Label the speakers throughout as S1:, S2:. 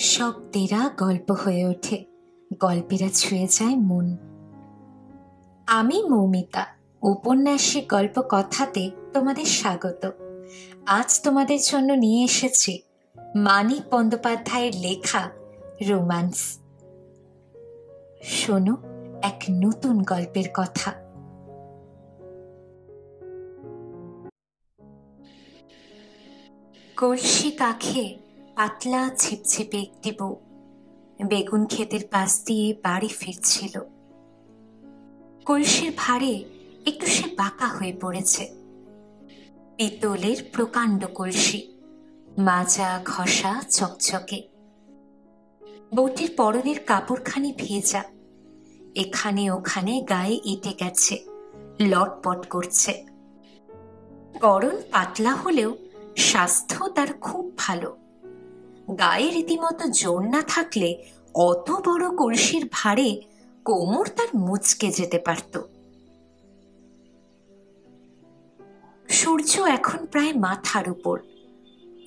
S1: শব্দেরা গল্প হয়ে ওঠে, গল্পেরা ছুঁয়ে যায় মন। আমি মৌমিতা, উপন্যাসিক গল্প কথাতে তোমাদের স্বাগত। আজ তোমাদের জন্য নিয়ে এসেছি মানিক বন্দ্যোপাধ্যায়ের লেখা রোম্যান্স। শোনো এক নতুন গল্পের কথা। কলসি কাখে পাতলা ছিপছিপে একটি বউ বেগুন ক্ষেতের পাশ দিয়ে বাড়ি ফিরছিল। কলসির ভারে একটু সে বাঁকা হয়ে পড়েছে। পিতলের প্রকাণ্ড কলসি, মাজা ঘষা চকচকে। বউটির পরনের কাপড়খানি ভেজা, এখানে ওখানে গায়ে এঁটে গেছে, লটপট করছে। গড়ন পাতলা হলেও স্বাস্থ্য তার খুব ভালো। গায়ে রীতিমতো জোর না থাকলে অত বড় কলসির ভারে কোমর তার মুচকে যেতে পারত। সূর্য এখন প্রায় মাথার উপর।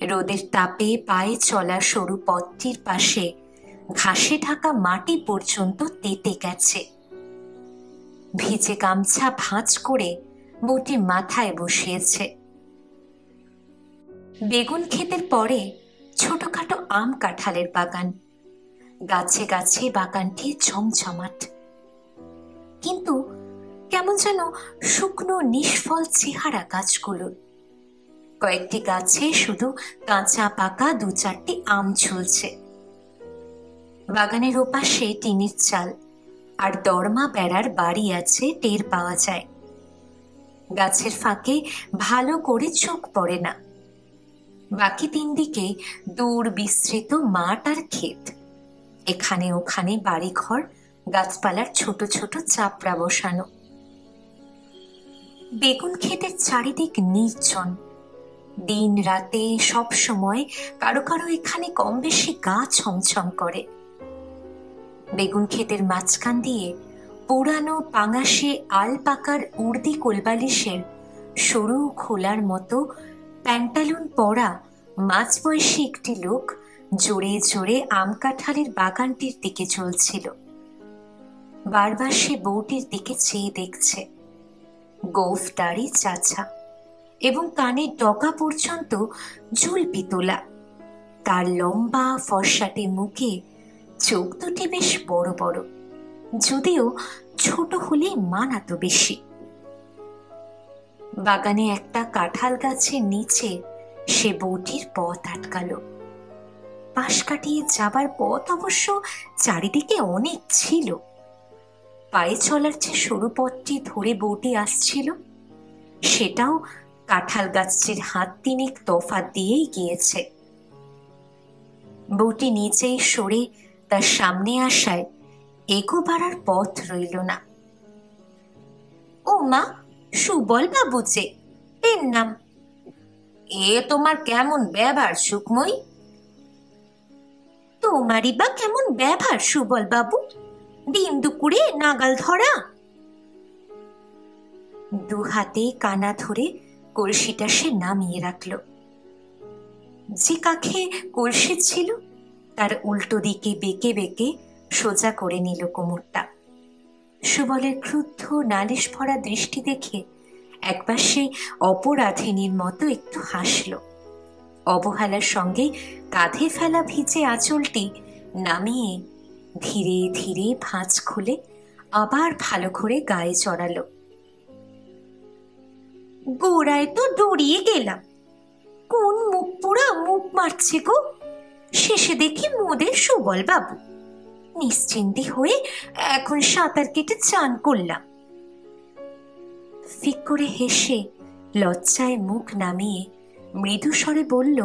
S1: রোদের তাপে পায়ে চলা সরু পথটির পাশে ঘাসে ঢাকা মাটি পর্যন্ত তেতে গেছে। ভিজে গামছা ভাঁজ করে বউটি মাথায় বসিয়েছে। বেগুন ক্ষেতের পরে ছোটখাটো আম কাঁঠালের বাগান, গাছে গাছে বাগানটি জমজমাট। কিন্তু কেমন যেন শুকনো নিষ্ফল চেহারা গাছগুলোর। কয়েকটি গাছে শুধু কাঁচা পাকা দু চারটি আম ঝুলছে। বাগানের ওপাশে টিনের চাল আর দরমা বেড়ার বাড়ি আছে টের পাওয়া যায়। গাছের ফাঁকে ভালো করে চোখ পড়ে না। বাকি তিন দিকে দূর বিস্তৃত মাঠ আর ক্ষেত, এখানে ওখানে বাড়িঘর, গাছপালার ছোট ছোট চাপড়া বসানো। বেগুন ক্ষেতের চারিদিক নির্জন। দিন রাতে সব সময় কারো কারো এখানে কম বেশি গা ছমছম করে। বেগুন ক্ষেতের মাঝখান দিয়ে পুরানো পাঙাশে আল পাকার উর্দি কোলবালিশের সরু খোলার মতো প্যান্টালুন পরা মাঝবয়সী একটি লোক জোরে জোরে আম কাঁঠালের বাগানটির দিকে চলছিল। বারবার সে বউটির দিকে চেয়ে দেখছে। গোঁফ দাড়ি চাছা এবং কানের ডগা পর্যন্ত জুলপি তোলা। তার লম্বা ফর্সাটে মুখে চোখ দুটি বেশ বড় বড়, যদিও ছোট হলে মানাতো বেশি। বাগানে একটা কাঁঠাল গাছের নিচে সে বউটির পথ আটকালো। পাশ কাটিয়ে যাবার পথ অবশ্য চারিদিকে অনেক ছিল। পায়ে চলার যে সরু পথটি ধরে বউটি আসছিল, সেটাও কাঁঠাল গাছটির হাত তিনেক তফাৎ দিয়েই গিয়েছে। বউটি নিচেই সরে তার সামনে আসায় এগোবার আর পথ রইল না। ও মা, সুবল বাবু যে, এর নাম। এ তোমার কেমন ব্যবহার সুকময়ী? তোমারই বা কেমন ব্যবহার সুবল বাবু, দিন দুপুরে নাগাল ধরা। দু হাতে কানা ধরে কলসিটা সে নামিয়ে রাখল। যে কাখে কলসি ছিল তার উল্টো দিকে বেঁকে বেঁকে সোজা করে নিল কোমরটা। সুবলের ক্রুদ্ধ নালিশ ভরা দৃষ্টি দেখে একবার সে অপরাধিনীর মতো একটু হাসল। অবহেলার সঙ্গে কাঁধে ফেলা ভিজে আঁচলটি নামিয়ে ধীরে ধীরে ভাঁজ খুলে আবার ভালো করে গায়ে চড়ালো। গোড়ায় তো ডরিয়ে গেলাম, কোন মুখ পোড়া মুখ মারছে গো। শেষে দেখি মোদের সুবল বাবু। নিশ্চিন্তি হয়ে এখন সাঁতার কেটে চান করলাম। ফিক করে হেসে লজ্জায় মুখ নামিয়ে মৃদু স্বরে বলল,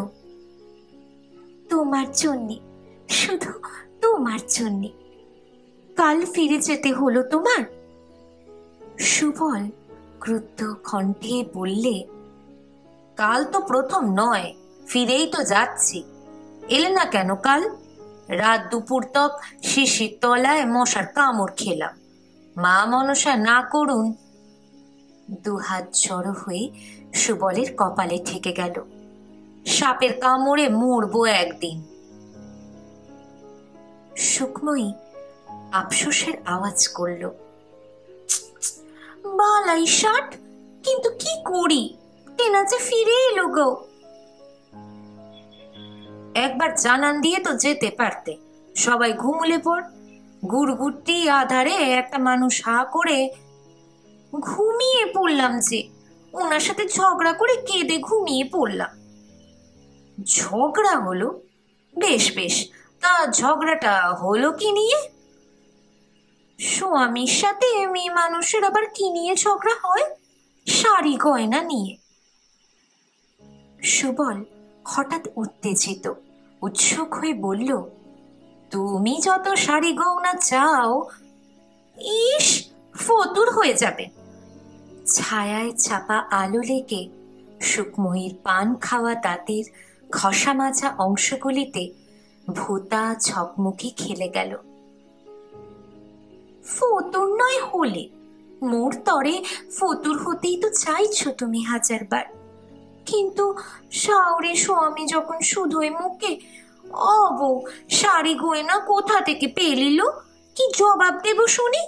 S1: তোমার জন্যে, শুধু তোমার জন্যে। কাল ফিরে যেতে হলো তোমার? সুবল ক্রুদ্ধ কণ্ঠে বললে, কাল তো প্রথম নয়, ফিরেই তো যাচ্ছি। এলে না কেন কাল? রাত দুপুর তক শিশির তলায় মশার কামড় খেলাম, মা মনসা না করুন। দুহাত জড়ো হয়ে সুবলের কপালে ঠেকে গেল। সাপের কামড়ে মরবো একদিন। সুকময়ী আফসোসের আওয়াজ করল, বালাই ষাট, কিন্তু কি করি, টেনা যে ফিরে এলো গো। একবার জানান দিয়ে তো যেতে পারতে, সবাই ঘুমুলে পর। গুড়গুড়টি আধারে একটা মানুষ হা করে। ঘুমিয়ে পড়লাম যে, ওনার সাথে ঝগড়া করে কেঁদে ঘুমিয়ে পড়লাম। ঝগড়া হলো? বেশ বেশ, তা ঝগড়াটা হলো কি নিয়ে? স্বামীর সাথে মেয়ে মানুষের আবার কি নিয়ে ঝগড়া হয়? শাড়ি গয়না নিয়ে। সুবল হঠাৎ উত্তেজিত, উৎসুক হয়ে বলল, তুমি যত শাড়ি গয়না চাও, ইস, ফতুর হয়ে যাবে। ছায়ায় চাপা আলো লেগে সুকময়ীর পান খাওয়া দাঁতের ঘষা মাজা অংশগুলিতে ভোঁতা ঝকমকি খেলে গেল। ফতুর নয় হলে, মোর তরে ফতুর হতেই তো চাইছো তুমি হাজারবার, কিন্তু শাওরে স্বামী যখন শুধুই মুখে অবো শাড়ি গয়না কোথা থেকে পেলিল, কি জবাব দেব শুনি?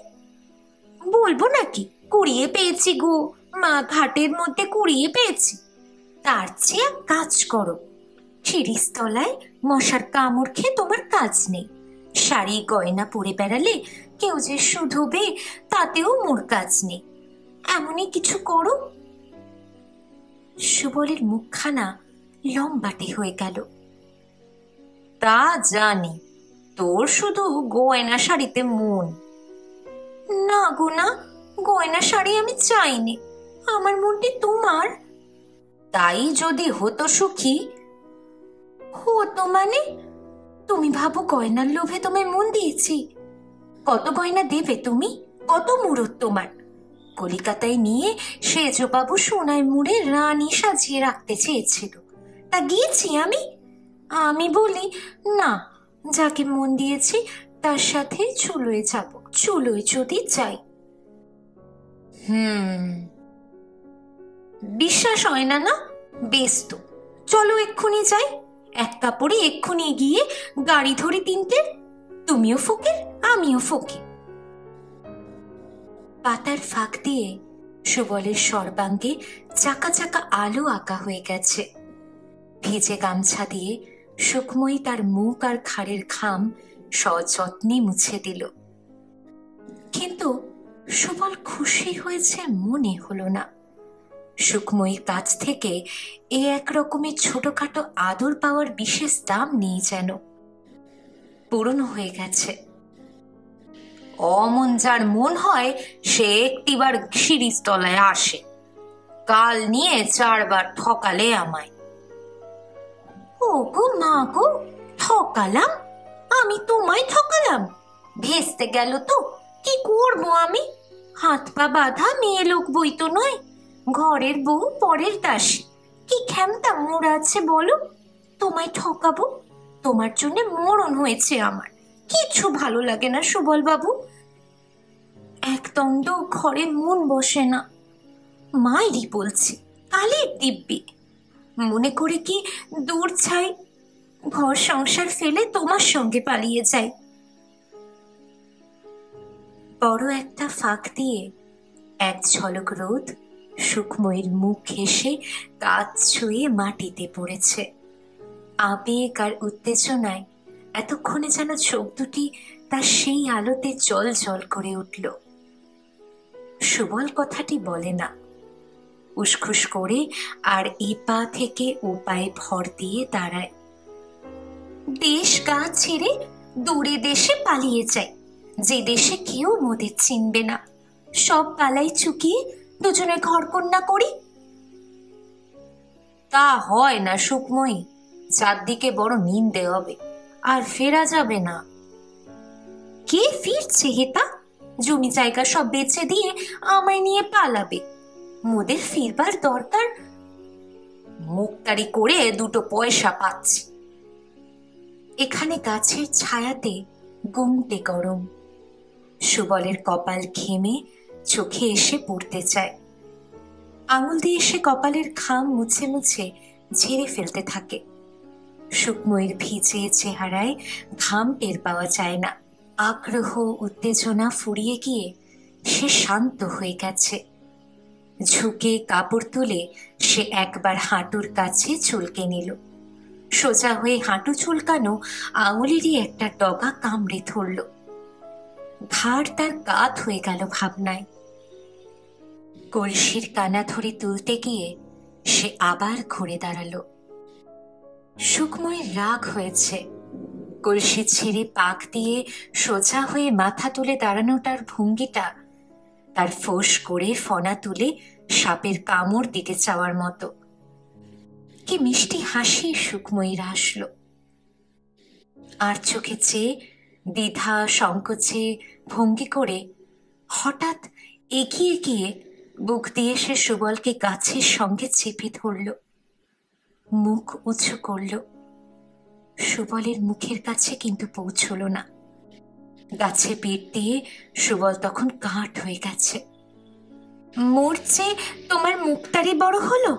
S1: বলবো নাকি কুড়িয়ে পেয়েছি গো মা, ঘাটের মধ্যে কুড়িয়ে পেয়েছি? তার চেয়ে এক কাজ করো, শিরিষ তলায় মশার কামড় খেয়ে তোমার কাজ নেই, শাড়ি গয়না পরে বেড়ালে কেউ যে শুধোবে তাতেও মোর কাজ নেই, এমনই কিছু করো। সুবলের মুখখানা লম্বাটে হয়ে গেল। তা জানি, তোর শুধু গয়না শাড়িতে মন। না গো না, গয়না শাড়ি আমি চাইনি, আমার মনটি তোমার। তাই যদি হতো সুখী হতো মানে? তুমি ভাবো গয়নার লোভে তোমায় মন দিয়েছি? কত গয়না দেবে তুমি? কত মুরত তোমার? কলিকাতায় নিয়ে সেজবাবু সোনায় মুড়ে রানী সাজিয়ে রাখতে চেয়েছিল, তা গিয়েছি আমি? আমি বলি না, যাকে মন দিয়েছি তার সাথে চুলোয় যাব, চুলোয় যদি যাই। বিশ্বাস হয় না না? বেশ তো, চলো এক্ষুনি যাই, এক কাপড়ে এক্ষুনি গিয়ে গাড়ি ধরি তিনটে, তুমিও ফকির আমিও ফকির। পাতার ফাঁক দিয়ে সুবলের সর্বাঙ্গে চাকা চাকা আলো আঁকা হয়ে গেছে। ভিজে গামছা দিয়ে সুকময়ী তার মুখ আর ঘাড়ের ঘাম সযত্নে মুছে দিল, কিন্তু সুবল খুশি হয়েছে মনে হলো না। সুকময়ীর কাছ থেকে এ এক রকমের ছোটখাটো আদর পাওয়ার বিশেষ দাম নেই, যেন পুরনো হয়ে গেছে। অমন যার মন হয় সে একটিবার শিরিষ তলায় আসে, কাল নিয়ে 4 বার ঠকালে আমায়। ও গো মা গো, ঠকালাম? আমি তোমায় ঠকালাম? ভেস্তে গেল তো, কি করবো আমি? হাত পা বাঁধা মেয়ে লোক বই তো নয়, ঘরের বউ পরের দাসী, কি ক্ষমতা মোর আছে বলো? তোমায় ঠকাবো? তোমার জন্য মরণ হয়েছে আমার, কিছু ভালো লাগে না সুবল বাবু। একদণ্ড ঘরে মন বসে না, মায়েরই বলছি, কালের দিব্যি মনে করে কি দূর ছাই, ঘর সংসার ফেলে তোমার সঙ্গে পালিয়ে যাই। বড় একটা ফাঁক দিয়ে এক ঝলক রোদ সুকময়ীর মুখ ঘেঁষে কাঁচ ছুঁয়ে মাটিতে পড়েছে। আবেগ আর উত্তেজনায় এতক্ষণে যেন চোখ দুটি তার সেই আলোতে জল জল করে উঠল। সুবল কথাটি বলে না, উসখুস করে আর এ পা থেকে ও পায়ে ভর দিয়ে দাঁড়ায়। দেশ গা ছেড়ে দূরে দেশে পালিয়ে যাই, যে দেশে কেউ মোদের চিনবে না, সব পালাই চুকিয়ে দুজনে ঘর কন্যা করি। তা হয় না সুকময়ী, চারদিকে বড় নিন্দে হবে, আর ফেরা যাবে না। কে ফিরছে হেতা? জমি জায়গা সব বেচে দিয়ে আমায় নিয়ে পালাবে, মোদের ফিরবার দরকার। মুখতারি করে 2 পয়সা পাচ্ছি। এখানে গাছের ছায়াতে গুমটে গরম, সুবলের কপাল ঘেমে চোখে এসে পড়তে চায়। আঙুল দিয়ে সে কপালের ঘাম মুছে মুছে ঝেড়ে ফেলতে থাকে। সুকময়ীর ভিজে চেহারায় ঘাম টের পাওয়া যায় না। আগ্রহ উত্তেজনা ফুরিয়ে গিয়ে সে শান্ত হয়ে গেছে। ঝুঁকে কাপড় তুলে সে একবার হাঁটুর কাছে চুলকে নিল। সোজা হয়ে হাঁটু চুলকানো আঙুলেরই একটা ডগা কামড়ে ধরল। ঘাড় তার কাত হয়ে গেল ভাবনায়। কলসির কানা ধরে তুলতে গিয়ে সে আবার ঘুরে দাঁড়ালো। সুখময়ীর রাগ হয়েছে। কলসি ছেড়ে পাক দিয়ে সোজা হয়ে মাথা তুলে দাঁড়ানোটার ভঙ্গিটা তার ফোঁস করে ফনা তুলে সাপের কামড় দিতে চাওয়ার মতো। কি মিষ্টি হাসি সুখময়ীর আসলো। আর চোখে চেয়ে দ্বিধা সংকোচে ভঙ্গি করে হঠাৎ এগিয়ে গিয়ে বুক দিয়ে সে সুবলকে গাছের সঙ্গে চেপে ধরল, মুখ উঁচু করল। সুবলের মুখের কাছে কিন্তু পৌঁছল না। গাছে পিঠ দিয়ে সুবল তখন কাঠ হয়ে গেছে। মোর চেয়ে তোমার মুখটারই বড় হলো।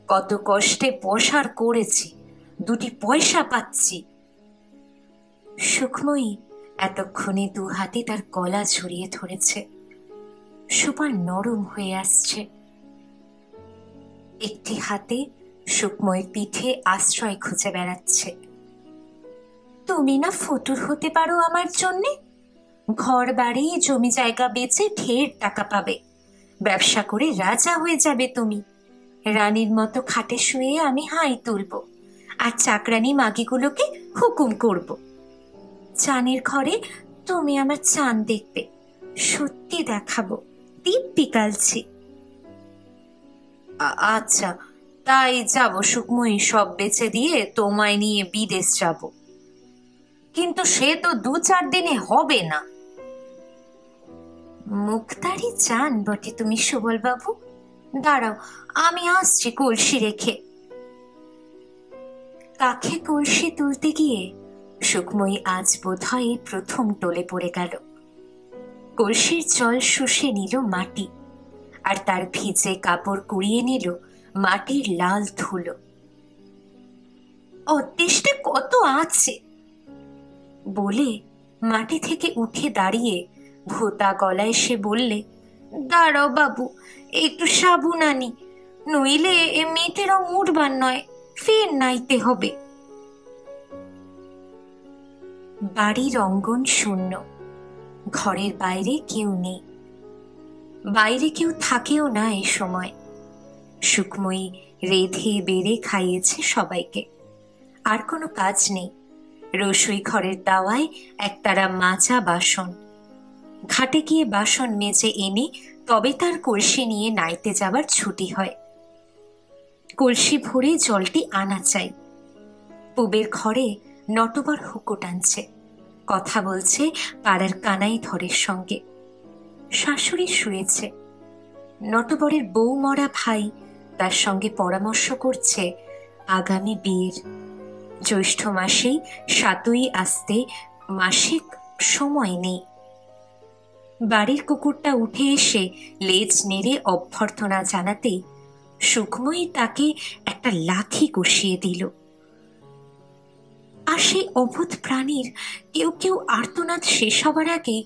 S1: কত কষ্টে পসার করেছি, 2টি পয়সা পাচ্ছি। সুখময়ী এতক্ষণে 2 হাতে তার গলা জড়িয়ে ধরেছে। সুবল নরম হয়ে আসছে। একটি হাতে সুখময়ীর পিঠে আশ্রয় খুঁজে বেড়াচ্ছে। তুমি না ফতুর হতে পারো আমার জন্যে? ঘর বাড়ি জমি জায়গা বেচে ঢের টাকা পাবে, ব্যবসা করে রাজা হয়ে যাবে তুমি। রানীর মতো খাটে শুয়ে আমি হাই তুলব, আর চাকরানি মাগিগুলোকে হুকুম করব। চানের ঘরে তুমি আমার চান দেখবে, সত্যি দেখাবো, দিব্যি কালছি। আচ্ছা, তাই যাব সুখময়ী, সব বেচে দিয়ে তোমায় নিয়ে বিদেশ যাব। কিন্তু সে তো 2-4 দিনে হবে না। মুখতারি চান বটে তুমি সুবল বাবু, দাঁড়াও আমি আসছি কলসি রেখে। কাখে কলসি তুলতে গিয়ে সুখময়ী আজ বোধহয় প্রথম টলে পড়ে গেল। কলসির জল শুষে নিল মাটি, আর তার ভিজে কাপড় কুড়িয়ে নিল মাটির লাল ধুলো। অদৃষ্টে কত আছে বলে মাটি থেকে উঠে দাঁড়িয়ে ভোতা গলায় সে বললে, দাঁড়াও বাবু, একটু সাবুন আনি, নইলে এ মেয়েটেরও মুড়বার নয়, ফের নাইতে হবে। বাড়ির অঙ্গন শূন্য, ঘরের বাইরে কেউ নেই। বাইরে কেউ থাকেও না এ সময়। সুখময়ী রেধে বেড়ে খাইয়েছে সবাইকে, আর কোনো কাজ নেই। রসুই ঘরের দাওয়ায় একতারা মাজা বাসন। ঘাটে গিয়ে বাসন মেজে এনে তবে তার কলসি নিয়ে নাইতে যাবার ছুটি হয়। কলসি ভরে জলটি আনা চাই। পুবের ঘরে নটবর হুকো টানছে, কথা বলছে পাড়ার কানাই ধরের সঙ্গে। শাশুড়ি শুয়েছে। নটবরের বউ মরা ভাই তার সঙ্গে পরামর্শ করছে আগামী বিয়ের। জ্যৈষ্ঠ মাসেই 7ই আসতে মাসিক সময় নেই। বাড়ির কুকুরটা উঠে এসে লেজ নেড়ে অভ্যর্থনা জানাতেই সুখময়ী তাকে একটা লাথি কষিয়ে দিল। আর সেই অভূত প্রাণীর কেউ কেউ আর্তনাদ শেষ হবার আগেই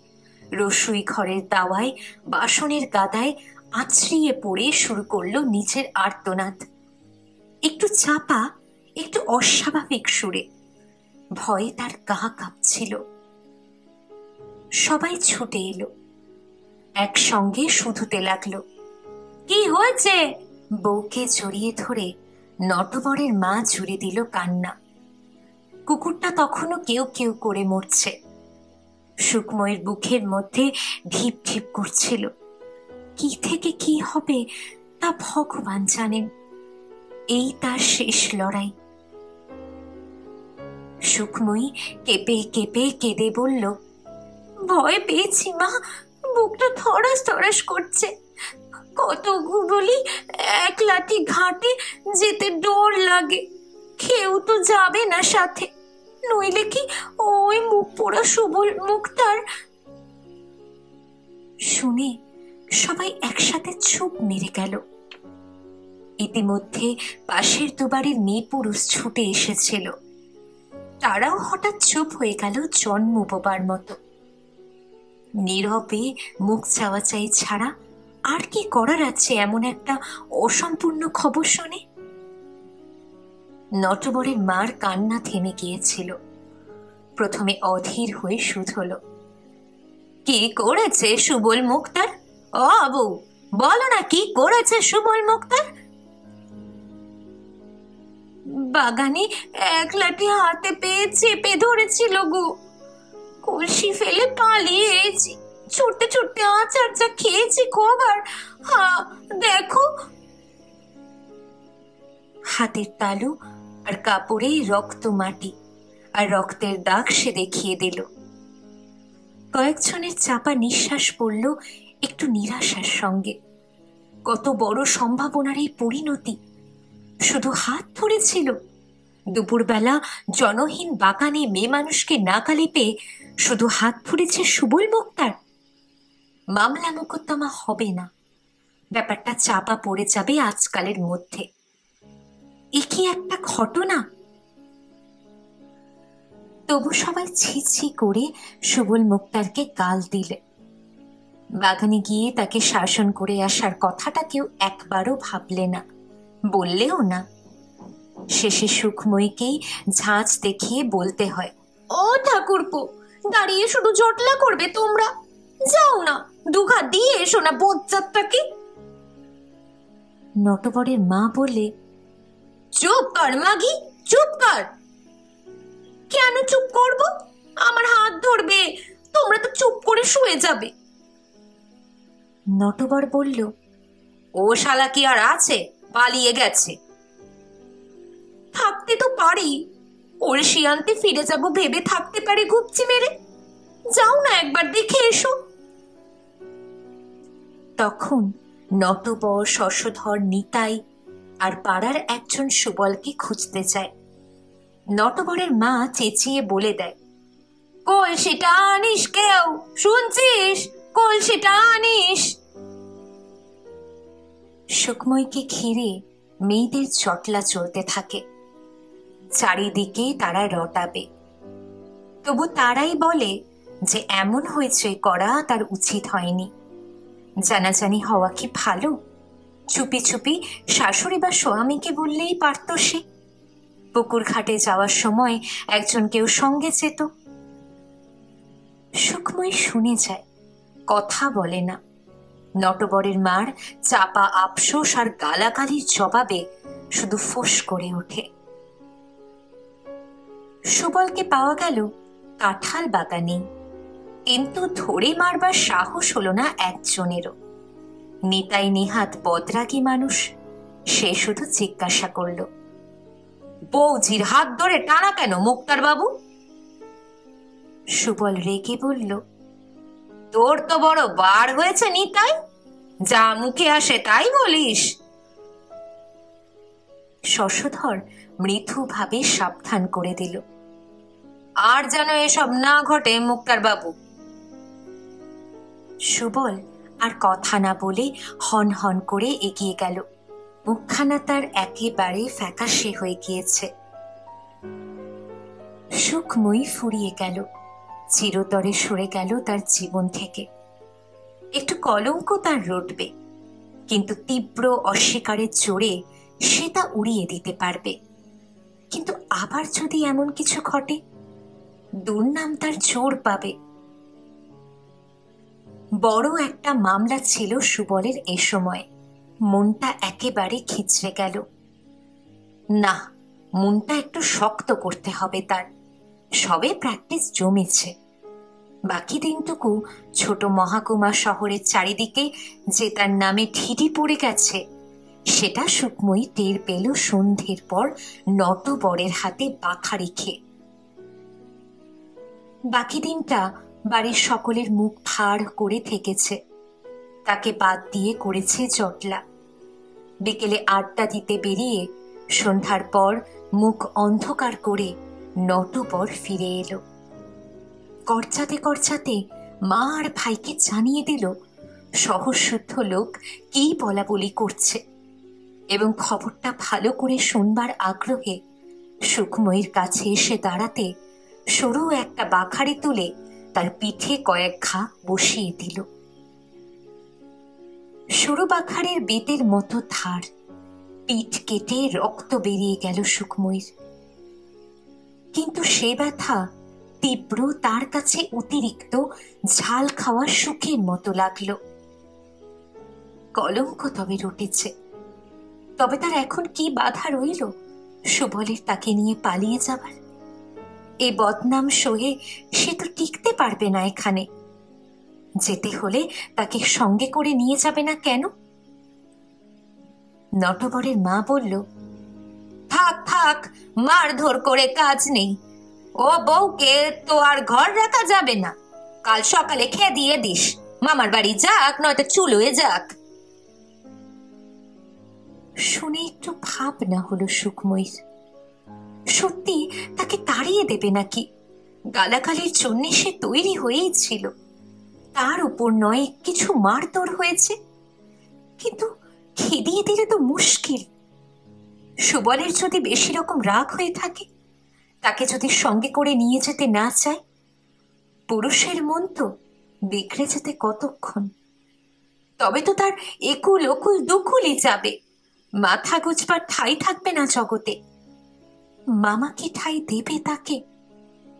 S1: রসুই ঘরের দাওয়ায় বাসনের গাদায় আছড়িয়ে পড়ে শুরু করলো নিজের আর্তনাদ, একটু চাপা, একটু অস্বাভাবিক সুরে। ভয়ে তার গা কাঁপছিল। সবাই ছুটে এলো, একসঙ্গে শুধুতে লাগলো। কি হয়েছে? বউকে জড়িয়ে ধরে নটবরের মা জুড়ে দিল কান্না। কুকুরটা তখনও কেউ কেউ করে মরছে। সুখময়ীর বুকের মধ্যে ঢিপ ঢিপ করছিল। কি থেকে কি হবে তা ভগবান জানেন। এই তার শেষ লড়াই। সুখময়ী কেঁপে কেঁপে কেঁদে বলল, ভয় পেয়েছি মা, বুকটা থরাস থরাস করছে। কত বলি এক লাঠি ঘাটে যেতে ডর লাগে। কেউ তো যাবে না সাথে, নইলে কি ওই মুখ পোড়া সুবল মুখটার। শুনে সবাই একসাথে চুপ মেরে গেল। ইতিমধ্যে পাশের দুবারের মেয়ে পুরুষ ছুটে এসেছিল। তারাও হঠাৎ চুপ হয়ে গেল জন্ম বোবার মতো। নীরবে মুখ চাওয়াচাই ছাড়া আর কি করার আছে এমন একটা অসম্পূর্ণ খবর শুনে? নটবরের মার কান্না থেমে গিয়েছিল। প্রথমে অধীর হয়ে শুধল, কি করেছে সুবল মুক্তার? ও বউ, বলো না, কি করেছে সুবল মুক্তার? বাগানে এক লাঠি হাতে পেয়ে চেপে ধরেছিল গো, কলসি ফেলে পালিয়েছি, ছুটতে ছুটতে আচার যা খেয়েছি খবর। দেখো। হাতের তালু আর কাপড়ে রক্ত মাটি আর রক্তের দাগ সে দেখিয়ে দিল। কয়েকজনের চাপা নিঃশ্বাস পড়ল একটু নিরাশার সঙ্গে। কত বড় সম্ভাবনার এই পরিণতি! শুধু হাত ধরেছিল। দুপুরবেলা জনহীন বাগানে মেয়ে মানুষকে নাকালে পেয়ে শুধু হাত ধরেছে সুবল মুক্তার। মামলা মোকদ্দমা হবে না, ব্যাপারটা চাপা পড়ে যাবে আজকালের মধ্যে। এ কি একটা ঘটনা! তবু সবাই ছি ছি করে সুবল মুক্তারকে গাল দিলে। বাগানে গিয়ে তাকে শাসন করে আসার কথাটা কেউ একবারও ভাবলে না, বললেও না। শেষে সুখময়ীকেই ঝাঁজ দেখিয়ে বলতে হয়, ও ঠাকুরপো, দাঁড়িয়ে শুধু জটলা করবে তোমরা? যাও না, দুঘা দিয়ে এসো না বজ্জাতটাকে। নটবরের মা বলে, চুপ কর মাগি, চুপ কর। কেন চুপ করব? আমার হাত ধরবে, তোমরা তো চুপ করে শুয়ে যাবে। নটবর বলল, ও শালা কি আর আছে? পালিয়ে গেছে। থাকতে তো পারি, কলসি আনতে ফিরে যাব ভেবে থাকতে পারি গুপচি মেরে। যাও না, একবার দেখে এসো। তখন নটবর, শশধর, নিতাই আর পাড়ার একজন সুবলকে খুঁজতে যায়। নটবরের মা চেঁচিয়ে বলে দেয়, কলসিটা আনিস, কেউ শুনছিস? কলসিটা আনিস। সুখময়ীকে ঘিরে মেয়েদের চটলা চলতে থাকে। চারিদিকে তারা রটাবে, তবু তারাই বলে যে এমন হয়েছে করা তার উচিত হয়নি। জানাজানি হওয়া কি ভালো? চুপি চুপি শাশুড়ি বা স্বামীকে বললেই পারত সে। পুকুর ঘাটে যাওয়ার সময় একজন কেউ সঙ্গে যেত। সুখময়ী শুনে যায়, কথা বলে না। নটবরের মার চাপা আফসোস আর গালাগালির জবাবে শুধু ফোঁস করে ওঠে। সুবলকে পাওয়া গেল কাঁঠাল বাগানে, কিন্তু ধরে মারবার সাহস হলো না একজনেরও। নিতাই নেহাত বদরাগী মানুষ, সে শুধু জিজ্ঞাসা করল, বৌজির হাত ধরে টানা কেন মুক্তার বাবু? সুবল রেগে বলল, তোর তো বড় বার হয়েছে নিতাই, যা মুখে আসে তাই বলিস। শশধর মৃদুভাবে সাবধান করে দিল, আর যেন এসব না ঘটে মুক্তার বাবু। সুবল আর কথা না বলে হন হন করে এগিয়ে গেল। মুখখানা তার একেবারে ফ্যাকাশে হয়ে গিয়েছে। সুখময়ী ফুরিয়ে গেল, চিরতরে সরে গেল তার জীবন থেকে। একটু কলঙ্ক তার রটবে, কিন্তু তীব্র অস্বীকারের জোরে সে তা উড়িয়ে দিতে পারবে। কিন্তু আবার যদি এমন কিছু ঘটে, দুর্নাম তার জোর পাবে। বড় একটা মামলা ছিল সুবলের এ সময়। মনটা একেবারে খিচড়ে গেল। না, মনটা একটু শক্ত করতে হবে তার। সবে প্র্যাকটিস জমেছে। বাকি দিনটুকু ছোট মহাকুমা শহরের চারিদিকে যে তার নামে ঢিঢি পড়ে গেছে, সেটা সুখময়ী টের পেল সন্ধ্যের পর নটবরের হাতে বাখারি খেয়ে। বাকি দিনটা বাড়ির সকলের মুখ ভার করে থেকেছে। তাকে বাদ দিয়ে করেছে জটলা। বিকেলে আড্ডা দিতে বেরিয়ে সন্ধ্যার পর মুখ অন্ধকার করে নটবর ফিরে এলো। করচাতে করচাতে মা আর ভাইকে জানিয়ে দিল সহজশুদ্ধ লোক কি বলা বলি করছে, এবং খবরটা ভালো করে শুনবার আগ্রহে সুখময়ীর কাছে এসে দাঁড়াতে সরু একটা বাখারি তুলে তার পিঠে কয়েক ঘা বসিয়ে দিল। সরু বাখারের বেতের মতো ধার, পিঠ কেটে রক্ত বেরিয়ে গেল সুখময়ীর। কিন্তু সে ব্যথা তীব্র, তার কাছে অতিরিক্ত ঝাল খাওয়া সুখের মতো লাগলো। কলঙ্ক তবে রটেছে, তবে তার এখন কি বাধা রইল সুবলের তাকে নিয়ে পালিয়ে যাবার? এ বদনাম সহে সে তো টিকতে পারবে না এখানে। যেতে হলে তাকে সঙ্গে করে নিয়ে যাবে না কেন? নটবরের মা বলল, থাক থাক, মারধর করে কাজ নেই। ও বউকে তো আর ঘর রাখা যাবে না। কাল সকালে খেয়ে দিয়ে দিস, মামার বাড়ি যাক, নয়তো চুলোয় যাক। শুনে একটু ভাবনা হলো সুখময়ীর। সত্যি তাকে তাড়িয়ে দেবে নাকি? গালাগালির জন্য সে তৈরি হয়েই ছিল, তার উপর নয় কিছু মারধর হয়েছে। কিন্তু খেদিয়ে দিলে তো মুশকিল। সুবলের যদি বেশি রকম রাগ হয়ে থাকে, তাকে যদি সঙ্গে করে নিয়ে যেতে না চায়, পুরুষের মন তো বিগড়ে যেতে কতক্ষণ। তবে তো তার একুল ওকুল দুকুলই যাবে, মাথা গুজবার ঠাঁই থাকবে না জগতে। মামা কি ঠাঁই দেবে তাকে?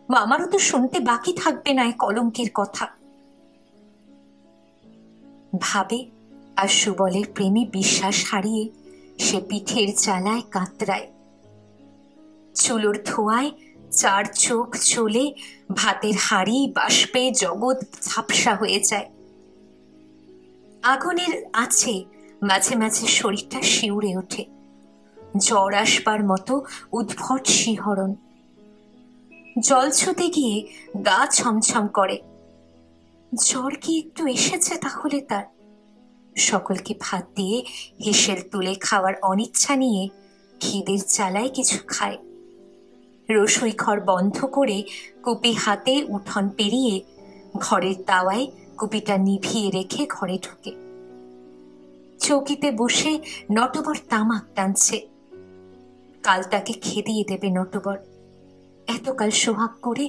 S1: মামারও তো শুনতে বাকি থাকবে না এ কলঙ্কের কথা। ভাবে আর সুবলের প্রেমে বিশ্বাস হারিয়ে সে পিঠের জ্বালায় কাতরায়। চুলোর ধোঁয়ায় চার চোখ চলে, ভাতের হাঁড়ি বাষ্পে জগৎ ঝাপসা হয়ে যায়। আগুনের আছে মাঝে মাঝে শরীরটা শিউরে ওঠে, জ্বর আসবার মতো উদ্ভট শিহরণ। জল ছুতে গিয়ে গা ছমছম করে। জ্বর কি একটু এসেছে তাহলে তার? সকলকে ভাত দিয়ে হেসেল তুলে খাওয়ার অনিচ্ছা নিয়ে খিদের চালায় কিছু খায়। রসুই ঘর বন্ধ করে কুপি হাতে উঠোন পেরিয়ে ঘরের তাওয়ায় কুপিটা নিভিয়ে রেখে ঘরে ঢুকে। চৌকিতে বসে নটবর তামাক টানছে। কাল তাকে খেদিয়ে দেবে নটবর। এতকাল সোহাগ করে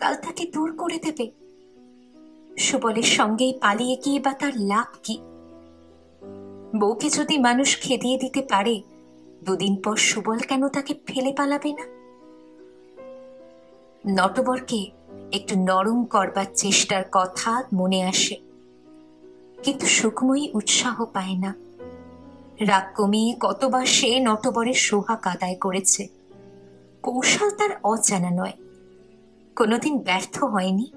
S1: কাল তাকে দূর করে দেবে। সুবলের সঙ্গেই পালিয়ে গিয়ে বা তার লাভ কি? বউকে যদি মানুষ খেদিয়ে দিতে পারে, দুদিন পর সুবল কেন তাকে ফেলে পালাবে না? নটবরকে একটু নরম করবার চেষ্টার কথা মনে আসে, কিন্তু সুখময়ী উৎসাহ পায় না। রাগ কমিয়ে কতবার সে নটবরের সোহাগ আদায় করেছে। কৌশল তার অজানা নয়, কোনোদিন ব্যর্থ হয়নি।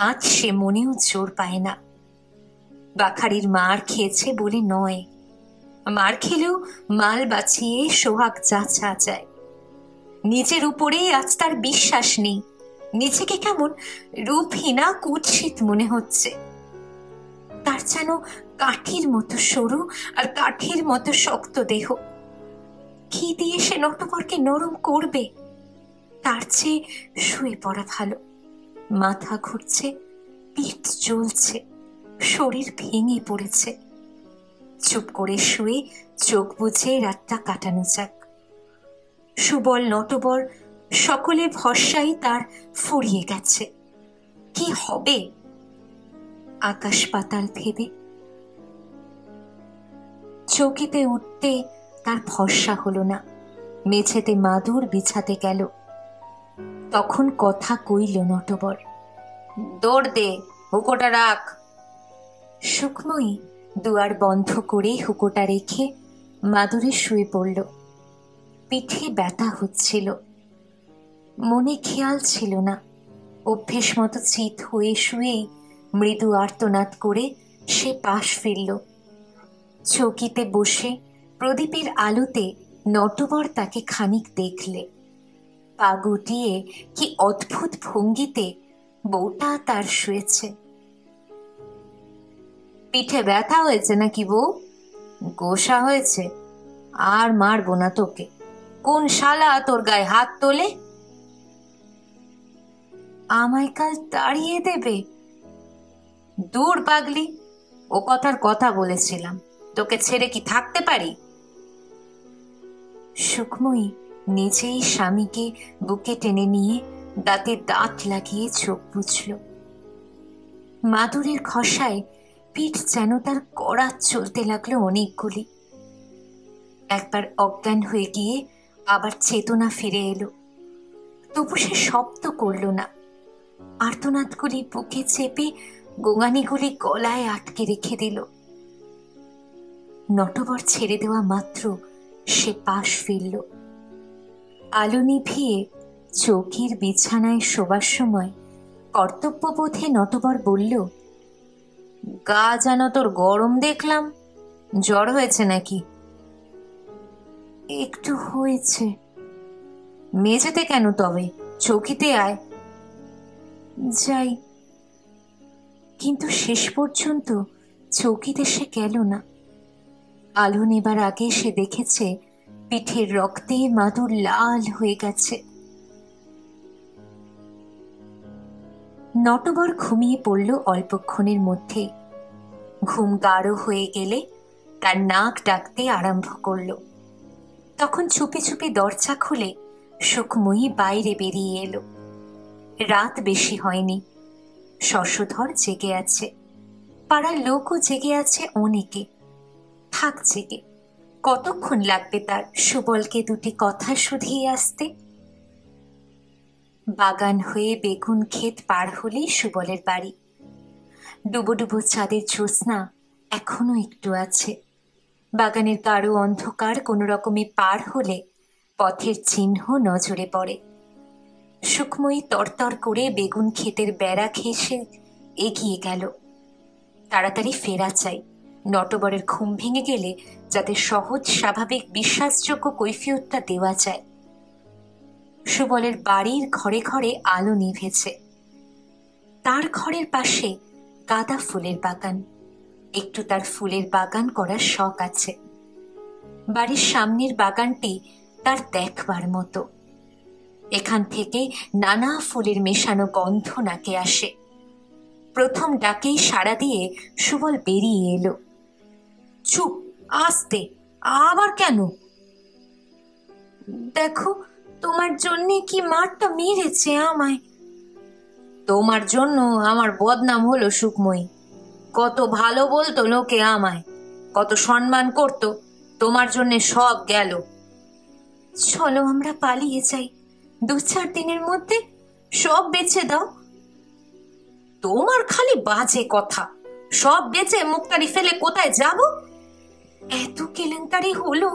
S1: আজ সে মনেও জোর পায় না। বাখারির মার খেয়েছে বলে নয়, মার খেলেও মাল বাঁচিয়ে সোহাগ যাচা যায়। নিজের উপরে আজ তার বিশ্বাস নেই। নিজেকে কেমন রূপহীনা কুৎসিত মনে হচ্ছে। তার যেন কাঠির মতো সরু আর কাঠের মতো শক্ত দেহ। কি দিয়ে সে নটবরকে নরম করবে? তার চেয়ে শুয়ে পড়া ভালো। মাথা ঘুরছে, পিঠ জ্বলছে, শরীর ভেঙে পড়েছে। চুপ করে শুয়ে চোখ বুঝে রাতটা কাটানো যাক। সুবল নটবর সকলে ভরসাই তার ফুরিয়ে গেছে। কি হবে? আকাশ পাতাল ভেবে চৌকিতে উঠতে তার ভরসা হলো না। মেঝেতে মাদুর বিছাতে গেল, তখন কথা কইল নটবর, দৌড় দে, হুকোটা রাখ। সুখময়ী দুয়ার বন্ধ করে হুকোটা রেখে মাদুরে শুয়ে পড়ল। পিঠে ব্যথা হচ্ছিল, মনে খেয়াল ছিল না। অভ্যেস মতো চিত হয়ে শুয়েই মৃদু আর্তনাদ করে সে পাশ ফিরল। চৌকিতে বসে প্রদীপের আলোতে নটবর তাকে খানিক দেখলে। পা গুটিয়ে কি অদ্ভুত ভঙ্গিতে বউটা তার শুয়েছে। পিঠে ব্যথা হয়েছে নাকি বউ? গোসা হয়েছে? আর মারবো না তোকে। কোন শালা তোর গায়ে হাত তোলে? আমায় কাল তাড়িয়ে দেবে? দূর পাগলি, ও কথার কথা বলেছিলাম, তোকে ছেড়ে কি থাকতে পারি? সুখময়ী নিজেই স্বামীকে বুকে টেনে নিয়ে দাঁতে দাঁত লাগিয়ে চোখ বুঝল। মাদুরের খসায় পিঠ যেন তার কড়া চলতে লাগলো অনেকগুলি। একবার অজ্ঞান হয়ে গিয়ে আবার চেতনা ফিরে এলো, তবু সে শব্দ করল না। আর্তনাদগুলি বুকে চেপে গোঙানিগুলি গলায় আটকে রেখে দিল। নটবর ছেড়ে দেওয়া মাত্র সে পাশ ফিরল। আলো নিভিয়ে চৌকির বিছানায় শোবার সময় কর্তব্যবোধে নটবর বলল, গা যেন তোর গরম দেখলাম, জ্বর হয়েছে নাকি? একটু হয়েছে। মেঝেতে কেন তবে? চৌকিতে আয়। যাই। কিন্তু শেষ পর্যন্ত চৌকিতে সে গেল না। আলো নেবার আগে সে দেখেছে পিঠের রক্তে মাদুর লাল হয়ে গেছে। নটবর ঘুমিয়ে পড়ল অল্পক্ষণের মধ্যে। ঘুম গাঢ় হয়ে গেলে তার নাক ডাকতে আরম্ভ করল। তখন চুপি চুপি দরজা খুলে সুখময়ী বাইরে বেরিয়ে এলো। রাত বেশি হয়নি। শশধর জেগে আছে, পাড়ার লোকও জেগে আছে অনেকে। থাক জেগে, কতক্ষণ লাগবে তার সুবলকে দুটি কথা শুধিয়ে আসতে? বাগান হয়ে বেগুন ক্ষেত পার হলেই সুবলের বাড়ি। ডুবো ডুবো চাঁদের জ্যোৎস্না এখনো একটু আছে। বাগানের গাঢ় অন্ধকার কোনো রকমে পার হলে পথের চিহ্ন নজরে পড়ে। সুখময়ী তরতর করে বেগুন ক্ষেতের বেড়া ঘেঁষে এগিয়ে গেল। তাড়াতাড়ি ফেরা চাই, নটবরের ঘুম ভেঙে গেলে যাতে সহজ স্বাভাবিক বিশ্বাসযোগ্য কৈফিয়তটা দেওয়া যায়। সুবলের বাড়ির ঘরে ঘরে আলো নিভেছে। তার ঘরের পাশে গাঁদা ফুলের বাগান। একটু তার ফুলের বাগান করার শখ আছে। বাড়ির সামনের বাগানটি তার দেখবার মতো। এখান থেকে নানা ফুলের মেশানো গন্ধ নাকে আসে। প্রথম ডাকেই সাড়া দিয়ে সুবল বেরিয়ে এলো। চুপ, আস্তে। আবার কেন? দেখো, তোমার জন্যে কি মারটা মেরেছে আমায়। তোমার জন্য আমার বদনাম হলো সুখময়ী। কত ভালো বলতো লোকে আমায়, কত সম্মান করতো, তোমার জন্যে সব গেল। চলো আমরা পালিয়ে যাই, 2-4 দিনের মধ্যে সব বেচে দাও। তোমার খালি বাজে কথা। সব বেচে মুখটারি ফেলে কোথায় যাব? এত কেলেঙ্কারি হলো,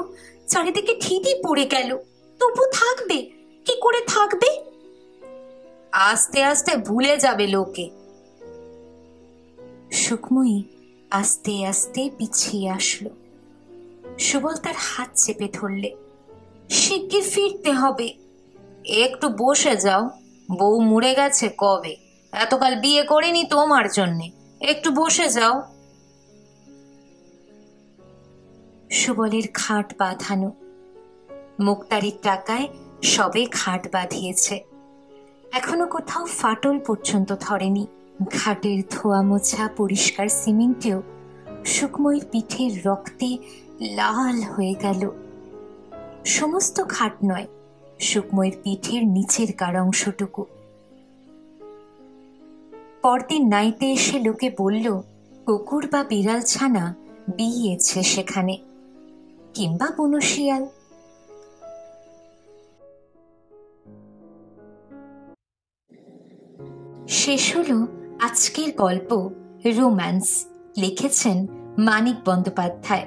S1: চারিদিকে ঠিকই পড়ে গেল, তবু থাকবে কি করে? থাকবে আস্তে আস্তে ভুলে যাবে লোকে। সুখময়ী আস্তে আস্তে পিছিয়ে আসলো। সুবল তার হাত চেপে ধরলে। শিগগির ফিরতে হবে। একটু বসে যাও, বউ মরে গেছে কবে, এতকাল বিয়ে করিনি তোমার জন্যে, একটু বসে যাও। সুবলের খাট বাঁধানো। মুক্তারির টাকায় সবে খাট বাঁধিয়েছে, এখনো কোথাও ফাটল পর্যন্ত ধরেনি। ঘাটের ধোয়া মোছা পরিষ্কার সিমেন্টেও সুখময়ীর পিঠের রক্তে লাল হয়ে গেল। সমস্ত ঘাট নয়, সুখময়ীর পিঠের নিচের কার অংশটুকু। পরদিন নাইতে এসে লোকে বলল কুকুর বা বিড়াল ছানা বিয়েছে সেখানে, কিংবা বনশিয়াল। শেষ হলো আজকের গল্প রোম্যান্স। লিখেছেন মানিক বন্দ্যোপাধ্যায়।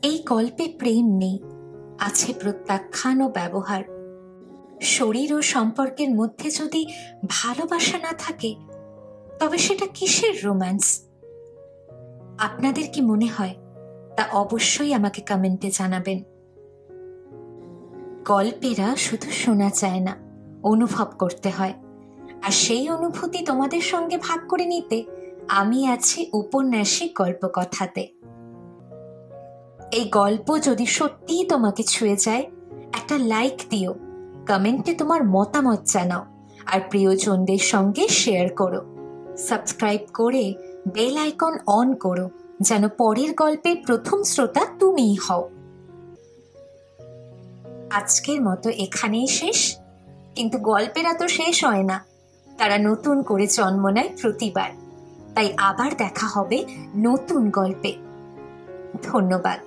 S1: এই গল্পে প্রেম নেই, আছে প্রত্যাখ্যান ও ব্যবহার। শরীর ও সম্পর্কের মধ্যে যদি ভালোবাসা না থাকে তবে সেটা কিসের রোম্যান্স? আপনাদের কি মনে হয় তা অবশ্যই আমাকে কমেন্টে জানাবেন। গল্পেরা শুধু শোনা যায় না, অনুভব করতে হয়। আর সেই অনুভূতি তোমাদের সঙ্গে ভাগ করে নিতে আমি আছি উপন্যাসিক গল্পকথাতে। এই গল্প যদি সত্যিই তোমাকে ছুঁয়ে যায়, একটা লাইক দিও, কমেন্টে তোমার মতামত জানাও, আর প্রিয়জনদের সঙ্গে শেয়ার করো। সাবস্ক্রাইব করে বেল আইকন অন করো, যেন পরের গল্পের প্রথম শ্রোতা তুমিই হও। আজকের মতো এখানেই শেষ। কিন্তু গল্পেরা তো শেষ হয় না, তারা নতুন করে জন্ম নেয় প্রতিবার। তাই আবার দেখা হবে নতুন গল্পে। ধন্যবাদ।